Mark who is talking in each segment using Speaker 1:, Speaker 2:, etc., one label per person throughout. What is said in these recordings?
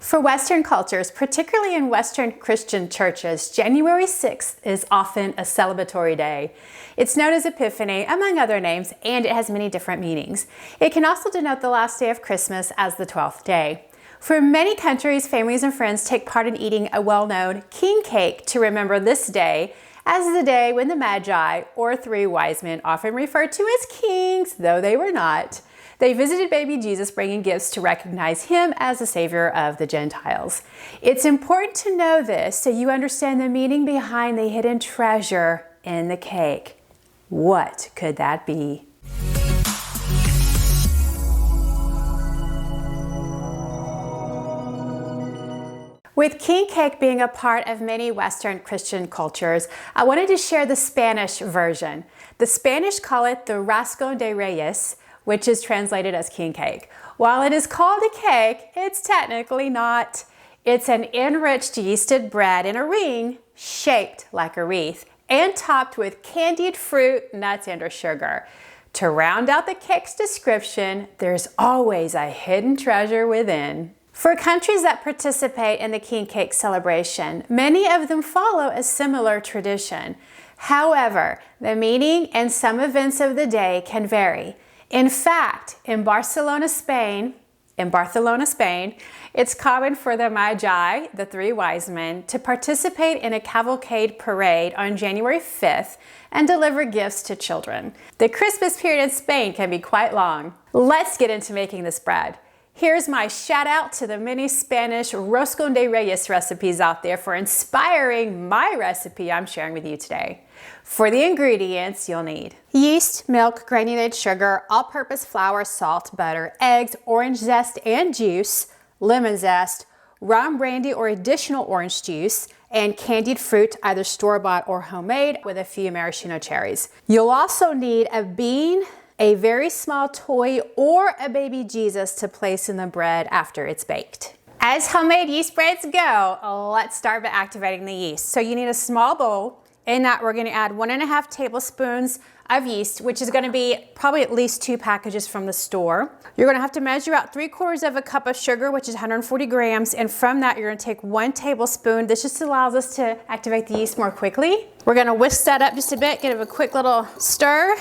Speaker 1: For Western cultures, particularly in Western Christian churches, January 6th is often a celebratory day. It's known as Epiphany, among other names, and it has many different meanings. It can also denote the last day of Christmas as the 12th day. For many countries, families and friends take part in eating a well-known king cake to remember this day as the day when the Magi, or three wise men, often referred to as kings, though they were not, they visited baby Jesus bringing gifts to recognize him as the Savior of the Gentiles. It's important to know this so you understand the meaning behind the hidden treasure in the cake. What could that be? With king cake being a part of many Western Christian cultures, I wanted to share the Spanish version. The Spanish call it the Roscón de Reyes, which is translated as king cake. While it is called a cake, it's technically not. It's an enriched yeasted bread in a ring shaped like a wreath and topped with candied fruit, nuts, and or sugar. To round out the cake's description, there's always a hidden treasure within. For countries that participate in the king cake celebration, many of them follow a similar tradition. However, the meaning and some events of the day can vary. In fact, in Barcelona, Spain, it's common for the Magi, the three wise men, to participate in a cavalcade parade on January 5th and deliver gifts to children. The Christmas period in Spain can be quite long. Let's get into making this bread. Here's my shout out to the many Spanish Roscón de Reyes recipes out there for inspiring my recipe I'm sharing with you today. For the ingredients, you'll need yeast, milk, granulated sugar, all-purpose flour, salt, butter, eggs, orange zest and juice, lemon zest, rum, brandy, or additional orange juice, and candied fruit, either store-bought or homemade, with a few maraschino cherries. You'll also need a bean, a very small toy, or a baby Jesus to place in the bread after it's baked. As homemade yeast breads go, let's start by activating the yeast. So you need a small bowl. In that, we're gonna add 1.5 tablespoons of yeast, which is gonna be probably at least 2 packages from the store. You're gonna have to measure out 3/4 cup of sugar, which is 140 grams, and from that, you're gonna take 1 tablespoon. This just allows us to activate the yeast more quickly. We're gonna whisk that up just a bit, give it a quick little stir.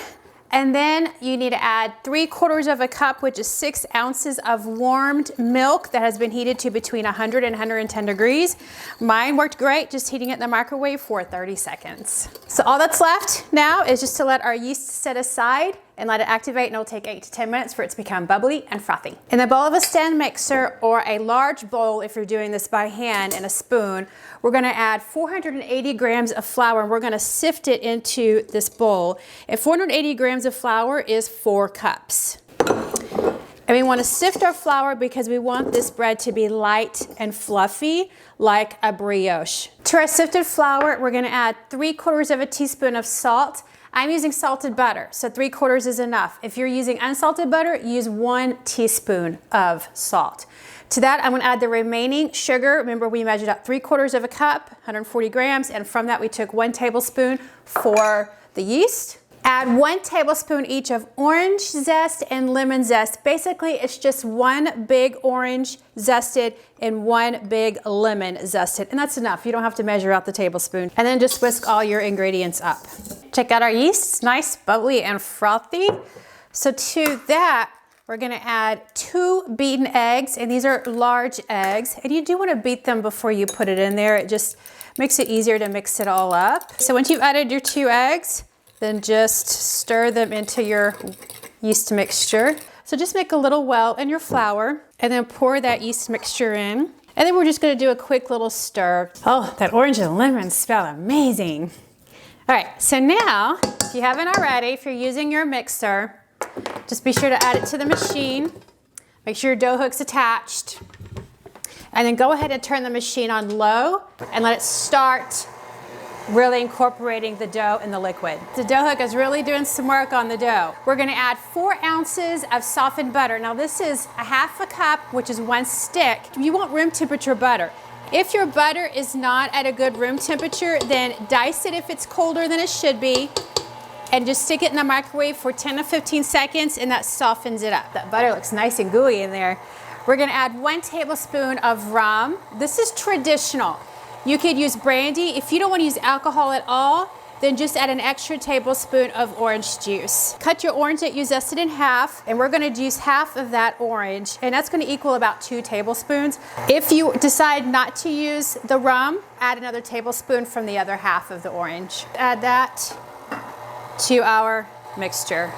Speaker 1: And then you need to add 3/4 cup, which is 6 ounces of warmed milk that has been heated to between 100 and 110 degrees. Mine worked great, just heating it in the microwave for 30 seconds. So all that's left now is just to let our yeast set aside and let it activate, and it'll take 8 to 10 minutes for it to become bubbly and frothy. In the bowl of a stand mixer, or a large bowl if you're doing this by hand, and a spoon, we're gonna add 480 grams of flour, and we're gonna sift it into this bowl. And 480 grams of flour is 4 cups. And we wanna sift our flour because we want this bread to be light and fluffy, like a brioche. To our sifted flour, we're gonna add 3/4 teaspoon of salt. I'm using salted butter, so 3/4 is enough. If you're using unsalted butter, use 1 teaspoon of salt. To that, I'm gonna add the remaining sugar. Remember, we measured out 3/4 cup, 140 grams, and from that we took 1 tablespoon for the yeast. Add 1 tablespoon each of orange zest and lemon zest. Basically, it's just 1 big orange zested and 1 big lemon zested, and that's enough. You don't have to measure out the tablespoon. And then just whisk all your ingredients up. Check out our yeast, it's nice, bubbly, and frothy. So to that, we're gonna add 2 beaten eggs, and these are large eggs. And you do wanna beat them before you put it in there. It just makes it easier to mix it all up. So once you've added your 2 eggs, then just stir them into your yeast mixture. So just make a little well in your flour, and then pour that yeast mixture in. And then we're just gonna do a quick little stir. Oh, that orange and lemon smell amazing. All right, so now, if you haven't already, if you're using your mixer, just be sure to add it to the machine. Make sure your dough hook's attached. And then go ahead and turn the machine on low and let it start really incorporating the dough and the liquid. The dough hook is really doing some work on the dough. We're gonna add 4 ounces of softened butter. Now this is 1/2 cup, which is 1 stick. You want room temperature butter. If your butter is not at a good room temperature, then dice it if it's colder than it should be, and just stick it in the microwave for 10 to 15 seconds, and that softens it up. That butter looks nice and gooey in there. We're gonna add 1 tablespoon of rum. This is traditional. You could use brandy. If you don't want to use alcohol at all, then just add an extra tablespoon of orange juice. Cut your orange that you zested in half, and we're gonna use half of that orange, and that's gonna equal about 2 tablespoons. If you decide not to use the rum, add another tablespoon from the other half of the orange. Add that to our mixture.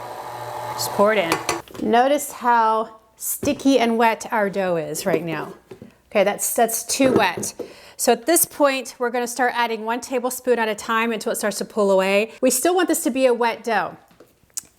Speaker 1: Just pour it in. Notice how sticky and wet our dough is right now. Okay, that's too wet. So at this point, we're gonna start adding 1 tablespoon at a time until it starts to pull away. We still want this to be a wet dough.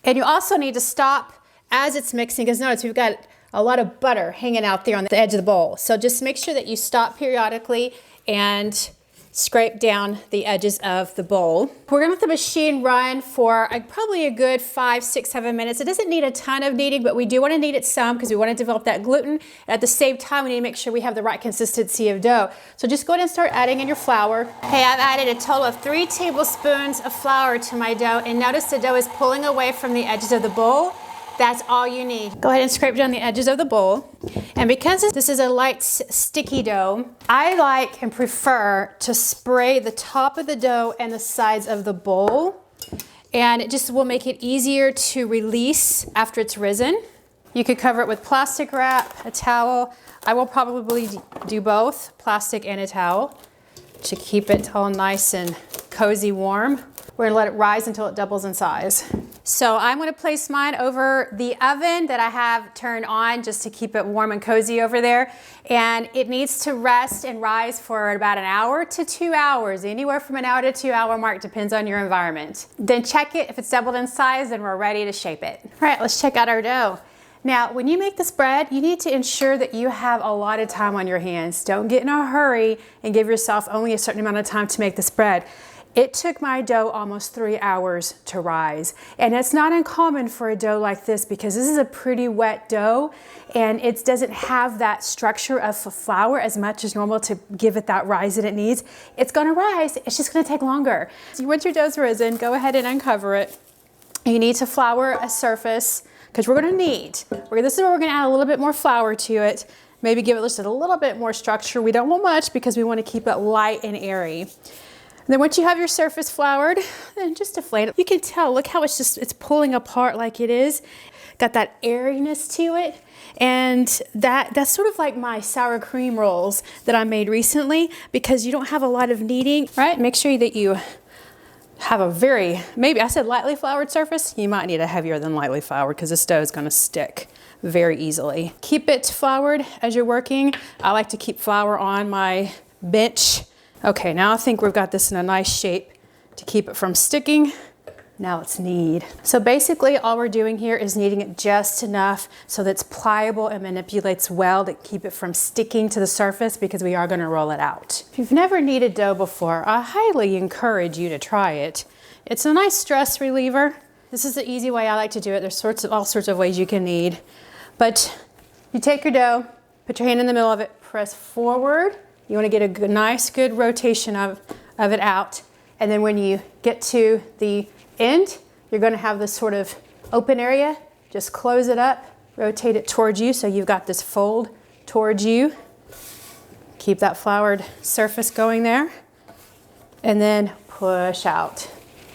Speaker 1: And you also need to stop as it's mixing, because notice we've got a lot of butter hanging out there on the edge of the bowl. So just make sure that you stop periodically and scrape down the edges of the bowl. We're gonna let the machine run for probably a good 5, 6, 7 minutes. It doesn't need a ton of kneading, but we do wanna knead it some because we wanna develop that gluten. At the same time, we need to make sure we have the right consistency of dough. So just go ahead and start adding in your flour. Okay, I've added a total of 3 tablespoons of flour to my dough, and notice the dough is pulling away from the edges of the bowl. That's all you need. Go ahead and scrape down the edges of the bowl. And because this is a light sticky dough, I like and prefer to spray the top of the dough and the sides of the bowl. And it just will make it easier to release after it's risen. You could cover it with plastic wrap, a towel. I will probably do both, plastic and a towel, to keep it all nice and cozy warm. We're gonna let it rise until it doubles in size. So I'm gonna place mine over the oven that I have turned on just to keep it warm and cozy over there. And it needs to rest and rise for about 1 hour to 2 hours. Anywhere from 1 hour to 2 hour mark, depends on your environment. Then check it. If it's doubled in size, then we're ready to shape it. All right, let's check out our dough. Now, when you make this bread, you need to ensure that you have a lot of time on your hands. Don't get in a hurry and give yourself only a certain amount of time to make this bread. It took my dough almost 3 hours to rise. And it's not uncommon for a dough like this because this is a pretty wet dough and it doesn't have that structure of flour as much as normal to give it that rise that it needs. It's gonna rise, it's just gonna take longer. So once your dough's risen, go ahead and uncover it. You need to flour a surface because we're gonna need, this is where we're gonna add a little bit more flour to it. Maybe give it just a little bit more structure. We don't want much because we wanna keep it light and airy. And then once you have your surface floured, then just deflate it. You can tell, look how it's pulling apart like it is. Got that airiness to it. And that's sort of like my sour cream rolls that I made recently because you don't have a lot of kneading, right? Make sure that you have a maybe I said lightly floured surface. You might need a heavier than lightly floured because this dough is gonna stick very easily. Keep it floured as you're working. I like to keep flour on my bench. Okay, now I think we've got this in a nice shape to keep it from sticking. Now let's knead. So basically all we're doing here is kneading it just enough so that it's pliable and manipulates well to keep it from sticking to the surface because we are gonna roll it out. If you've never kneaded dough before, I highly encourage you to try it. It's a nice stress reliever. This is the easy way I like to do it. There's all sorts of ways you can knead. But you take your dough, put your hand in the middle of it, press forward. You want to get a nice, good rotation of it out. And then when you get to the end, you're going to have this sort of open area. Just close it up, rotate it towards you so you've got this fold towards you. Keep that floured surface going there. And then push out.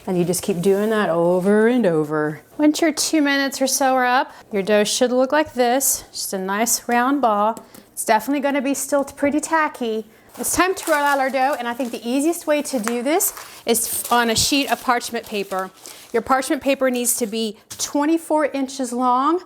Speaker 1: And you just keep doing that over and over. Once your 2 minutes or so are up, your dough should look like this. Just a nice round ball. It's definitely gonna be still pretty tacky. It's time to roll out our dough, and I think the easiest way to do this is on a sheet of parchment paper. Your parchment paper needs to be 24 inches long.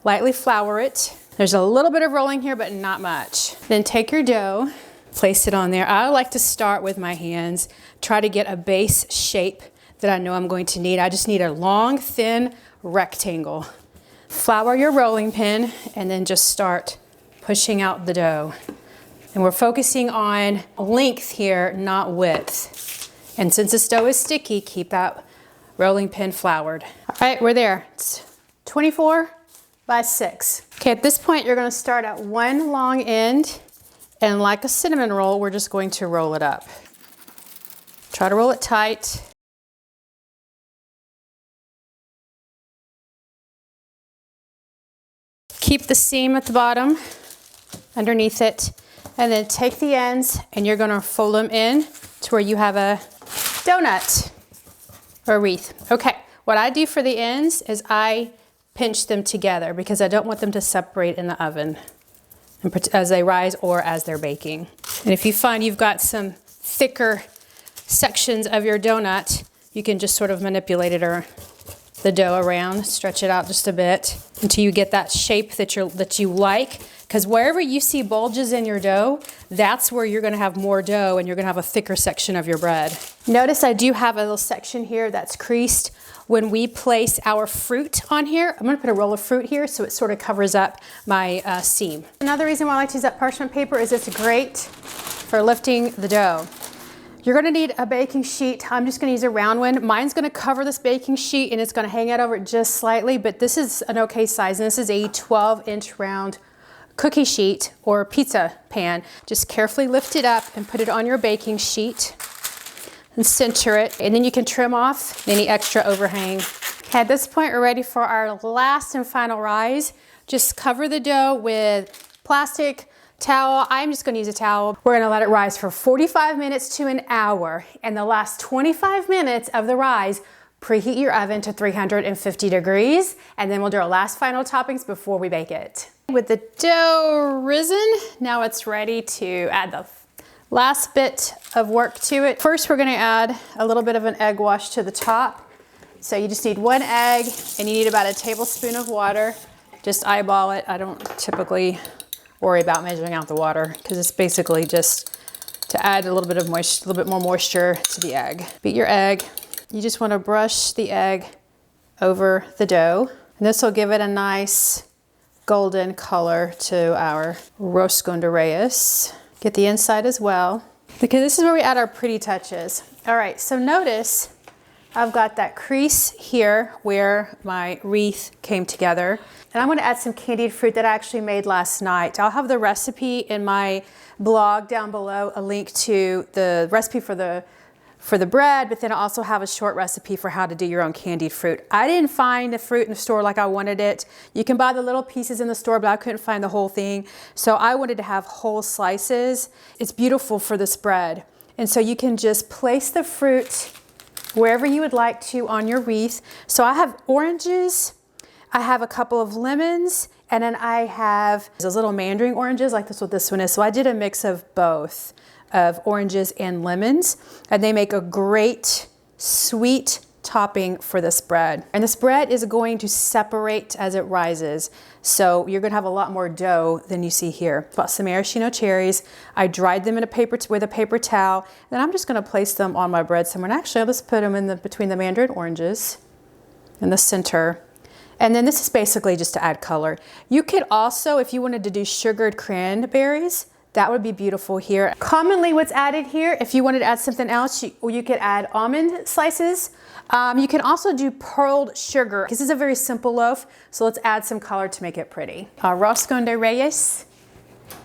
Speaker 1: Lightly flour it. There's a little bit of rolling here, but not much. Then take your dough, place it on there. I like to start with my hands, try to get a base shape that I know I'm going to need. I just need a long, thin rectangle. Flour your rolling pin, and then just start pushing out the dough. And we're focusing on length here, not width. And since this dough is sticky, keep that rolling pin floured. All right, we're there. It's 24 by 6. Okay, at this point, you're gonna start at one long end, and like a cinnamon roll, we're just going to roll it up. Try to roll it tight. Keep the seam at the bottom. underneath it. And then take the ends and you're gonna fold them in to where you have a donut or wreath. Okay, what I do for the ends is I pinch them together because I don't want them to separate in the oven as they rise or as they're baking. And if you find you've got some thicker sections of your donut, you can just sort of manipulate it or the dough around, stretch it out just a bit until you get that shape that you like. Because wherever you see bulges in your dough, that's where you're gonna have more dough and you're gonna have a thicker section of your bread. Notice I do have a little section here that's creased. When we place our fruit on here, I'm gonna put a roll of fruit here so it sort of covers up my seam. Another reason why I like to use that parchment paper is it's great for lifting the dough. You're gonna need a baking sheet. I'm just gonna use a round one. Mine's gonna cover this baking sheet and it's gonna hang out over it just slightly, but this is an okay size, and this is a 12-inch round cookie sheet or pizza pan. Just carefully lift it up and put it on your baking sheet and center it, and then you can trim off any extra overhang. Okay, at this point we're ready for our last and final rise. Just cover the dough with plastic towel. I'm just gonna use a towel. We're gonna let it rise for 45 minutes to an hour, and the last 25 minutes of the rise, preheat your oven to 350 degrees, and then we'll do our last final toppings before we bake it. With the dough risen, now it's ready to add the last bit of work to it. First, we're gonna add a little bit of an egg wash to the top. So you just need 1 egg and you need about a tablespoon of water. Just eyeball it. I don't typically worry about measuring out the water because it's basically just to add a little bit of moisture, a little bit more moisture to the egg. Beat your egg. You just wanna brush the egg over the dough. And this will give it a nice golden color to our Roscón de Reyes. Get the inside as well, because this is where we add our pretty touches. All right, so notice I've got that crease here where my wreath came together. And I'm gonna add some candied fruit that I actually made last night. I'll have the recipe in my blog down below, a link to the recipe for the bread, but then I also have a short recipe for how to do your own candied fruit. I didn't find the fruit in the store like I wanted it. You can buy the little pieces in the store, but I couldn't find the whole thing. So I wanted to have whole slices. It's beautiful for this bread. And so you can just place the fruit wherever you would like to on your wreath. So I have oranges, I have a couple of lemons, and then I have those little mandarin oranges, like this what this one is. So I did a mix of both, of oranges and lemons, and they make a great sweet topping for this bread. And this bread is going to separate as it rises, so you're gonna have a lot more dough than you see here. Bought some maraschino cherries. I dried them in with a paper towel, then I'm just gonna place them on my bread somewhere. And actually, let's put them in between the mandarin oranges in the center. And then this is basically just to add color. You could also, if you wanted to do sugared cranberries, that would be beautiful here. Commonly what's added here, if you wanted to add something else, you could add almond slices. You can also do pearled sugar. This is a very simple loaf, so let's add some color to make it pretty. Roscón de Reyes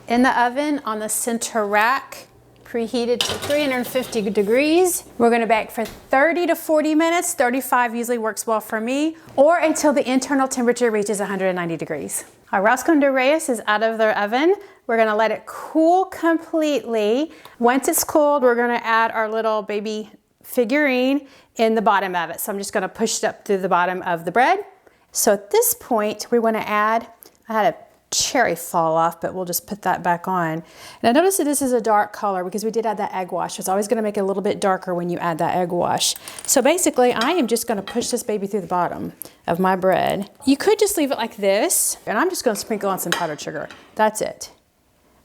Speaker 1: in the oven on the center rack, preheated to 350 degrees. We're gonna bake for 30 to 40 minutes. 35 usually works well for me, or until the internal temperature reaches 190 degrees. Our Roscón de Reyes is out of the oven. We're gonna let it cool completely. Once it's cooled, we're gonna add our little baby figurine in the bottom of it. So I'm just gonna push it up through the bottom of the bread. So at this point, we wanna add, I had a cherry fall off, but we'll just put that back on. And I noticed that this is a dark color because we did add that egg wash. It's always gonna make it a little bit darker when you add that egg wash. So basically, I am just gonna push this baby through the bottom of my bread. You could just leave it like this, and I'm just gonna sprinkle on some powdered sugar. That's it.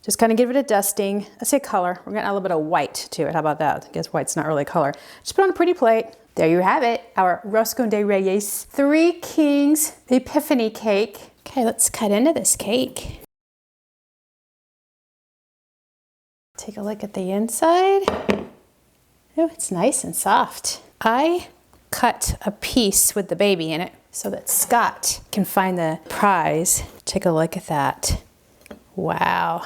Speaker 1: Just kind of give it a dusting. I say color. We're gonna add a little bit of white to it. How about that? I guess white's not really color. Just put on a pretty plate. There you have it, our Roscón de Reyes 3 Kings Epiphany cake. Okay, let's cut into this cake. Take a look at the inside. Oh, it's nice and soft. I cut a piece with the baby in it so that Scott can find the prize. Take a look at that. Wow.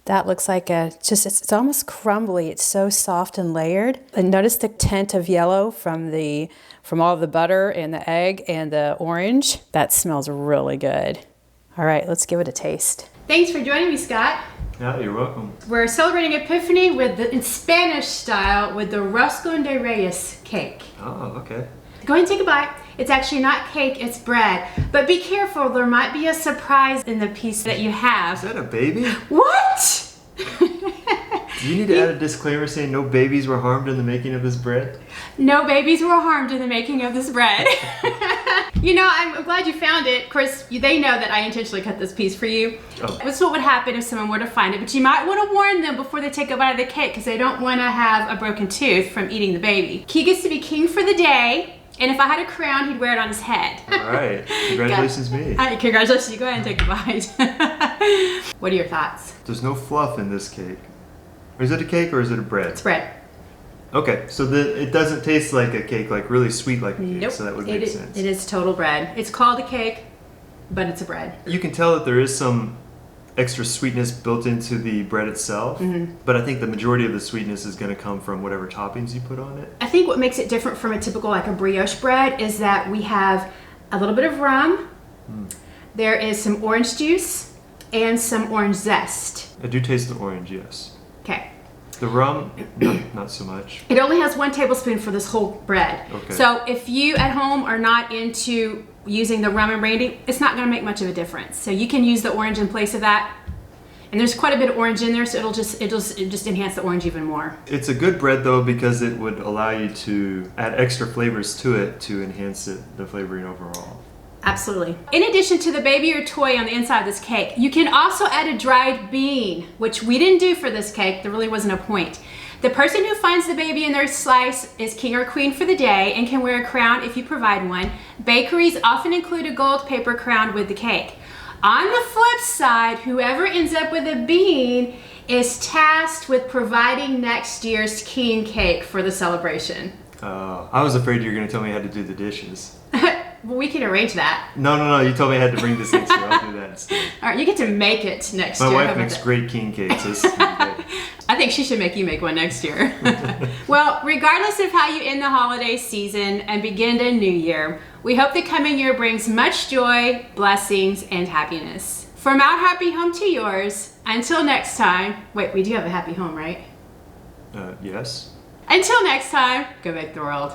Speaker 1: That looks like it's almost crumbly. It's so soft and layered. And notice the tint of yellow from all of the butter and the egg and the orange. That smells really good. All right, let's give it a taste. Thanks for joining me, Scott.
Speaker 2: Yeah, you're welcome.
Speaker 1: We're celebrating Epiphany in Spanish style with the Roscón de Reyes cake.
Speaker 2: Oh, okay.
Speaker 1: Go ahead and take a bite. It's actually not cake, it's bread. But be careful, there might be a surprise in the piece that you have.
Speaker 2: Is that a baby?
Speaker 1: What?
Speaker 2: Do you need to add a disclaimer saying no babies were harmed in the making of this bread?
Speaker 1: No babies were harmed in the making of this bread. You know, I'm glad you found it. Of course, they know that I intentionally cut this piece for you.
Speaker 2: Oh.
Speaker 1: This is what would happen if someone were to find it, but you might want to warn them before they take a bite of the cake because they don't want to have a broken tooth from eating the baby. He gets to be king for the day, and if I had a crown, he'd wear it on his head.
Speaker 2: All right. Congratulations, me.
Speaker 1: Congratulations. You go ahead and take a bite. What are your thoughts?
Speaker 2: There's no fluff in this cake. Is it a cake or is it a bread?
Speaker 1: It's bread.
Speaker 2: Okay, so it doesn't taste like a cake, like really sweet like a cake,
Speaker 1: Nope.
Speaker 2: so that would make sense.
Speaker 1: It is total bread. It's called a cake, but it's a bread.
Speaker 2: You can tell that there is some extra sweetness built into the bread itself, but I think the majority of the sweetness is going to come from whatever toppings you put on it.
Speaker 1: I think what makes it different from a typical like a brioche bread is that we have a little bit of rum, there is some orange juice, and some orange zest.
Speaker 2: I do taste the orange, yes.
Speaker 1: Okay.
Speaker 2: The rum, not so much.
Speaker 1: It only has 1 tablespoon for this whole bread.
Speaker 2: Okay.
Speaker 1: So if you at home are not into using the rum and brandy, it's not going to make much of a difference. So you can use the orange in place of that. And there's quite a bit of orange in there, so it'll just enhance the orange even more.
Speaker 2: It's a good bread though because it would allow you to add extra flavors to it to enhance the flavoring overall.
Speaker 1: Absolutely. In addition to the baby or toy on the inside of this cake, you can also add a dried bean, which we didn't do for this cake. There really wasn't a point. The person who finds the baby in their slice is king or queen for the day and can wear a crown if you provide one. Bakeries often include a gold paper crown with the cake. On the flip side, whoever ends up with a bean is tasked with providing next year's king cake for the celebration.
Speaker 2: I was afraid you were going to tell me I had to do the dishes.
Speaker 1: Well, we can arrange that.
Speaker 2: No. You told me I had to bring this next year. I'll do that instead.
Speaker 1: All right, you get to make it next year.
Speaker 2: My
Speaker 1: How
Speaker 2: wife
Speaker 1: about
Speaker 2: makes
Speaker 1: that?
Speaker 2: great king cakes. This is gonna be good.
Speaker 1: I think she should make you make one next year. Well, regardless of how you end the holiday season and begin a new year, we hope the coming year brings much joy, blessings, and happiness. From our happy home to yours, until next time. Wait, we do have a happy home, right?
Speaker 2: Yes.
Speaker 1: Until next time, go make the world